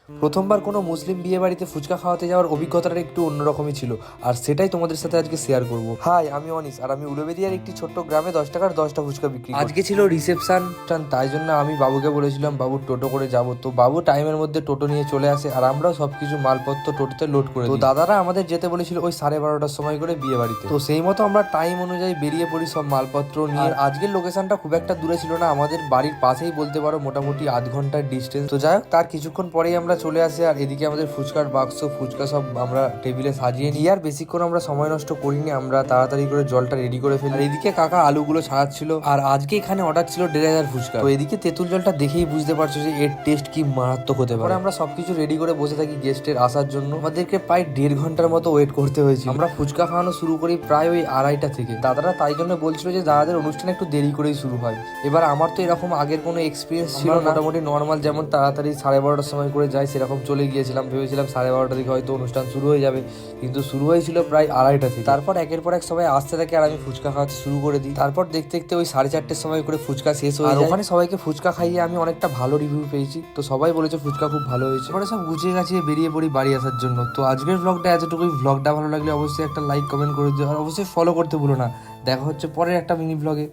প্রথমবার কোনো মুসলিম বিয়ে বাড়িতে ফুচকা খাওয়াতে যাওয়ার অভিজ্ঞতাটা একটু অন্যরকমই ছিল, আর সেটাই তোমাদের সাথে আজকে শেয়ার করব। হাই, আমি অনিস, আর আমি উলুবেদিয়ার একটি ছোট্ট গ্রামে 10 টাকার 10টা ফুচকা বিক্রি করি। আজকে ছিল রিসেপশন, তাই জন্য আমি বাবুকে বলেছিলাম বাবু টোটো করে যাবো। তো বাবু টাইমের মধ্যে টোটো নিয়ে চলে আসে, আর আমরাও সবকিছু মালপত্র টোটোতে লোড করে দিই। তো দাদারা আমাদের যেতে বলেছিল ওই 12:30টার সময় করে বিয়ে বাড়িতে। তো সেই মতো আমরা টাইম অনুযায়ী বেরিয়ে পড়ি সব মালপত্র নিয়ে। আজকের লোকেশনটা খুব একটা দূরে ছিল না, আমাদের বাড়ির পাশেই বলতে পারো, মোটামুটি আধ ঘন্টার ডিস্টেন্স। তো যাই হোক, তার কিছুক্ষণ পরেই আমরা চলে আসি, আর এদিকে আমাদের ফুচকার বাক্স, ফুচকা সব আমরা টেবিলে সাজিয়ে নিই। আর বেশিক্ষণ আমরা সময় নষ্ট করিনি, আমরা তাড়াতাড়ি করে জলটা রেডি করে ফেলি। আর এদিকে কাকা আলুগুলো ছাড়াচ্ছিল, আর আজকে এখানে অর্ডার ছিল 1500 ফুচকা। তো এদিকে তেঁতুল জলটা দেখেই বুঝতে পারছো যে এর টেস্ট কি মারাত্মক হতে পারে। আমরা সবকিছু রেডি করে বসে থাকি গেস্টের আসার জন্য। আমাদেরকে প্রায় 1.5 ঘন্টার মতো ওয়েট করতে হয়েছিল। আমরা ফুচকা খাওয়ানো শুরু করি প্রায় ওই 2:30টা থেকে। দাদারা তাই জন্য বলছিল যে দাদাদের অনুষ্ঠান একটু দেরি করেই শুরু হয়। এবার আমার তো এরকম আগের কোনো এক্সপিরিয়েন্স ছিল না, মোটামুটি নর্মাল যেমন তাড়াতাড়ি 12:30টার সময় করে যাই সেরকম চলে গিয়েছিলাম। ভেবেছিলাম 12:30টা থেকে হয়তো অনুষ্ঠান শুরু হয়ে যাবে, কিন্তু শুরু হয়েছিল প্রায় 2:30টা থেকে। তারপর একের পর এক সবাই আসতে থাকে, আর আমি ফুচকা খাওয়াতে শুরু করে দিই। তারপর দেখতে দেখতে ওই 4:30টার সময় করে ফুচকা শেষ হয়ে যায়। ওখানে সবাইকে ফুচকা খাইয়ে আমি অনেকটা ভালো রিভিউ পেয়েছি, তো সবাই বলেছে ফুচকা খুব ভালো হয়েছে। পরে সব গুছিয়ে গাছিয়ে বেরিয়ে পড়ি বাড়ি আসার জন্য। তো আজকের ব্লগটা এতটুকুই। ব্লগটা ভালো লাগলে অবশ্যই একটা লাইক কমেন্ট করে দিও, আর অবশ্যই ফলো করতে ভুলো না। দেখা হচ্ছে পরের একটা মিনি ব্লগে।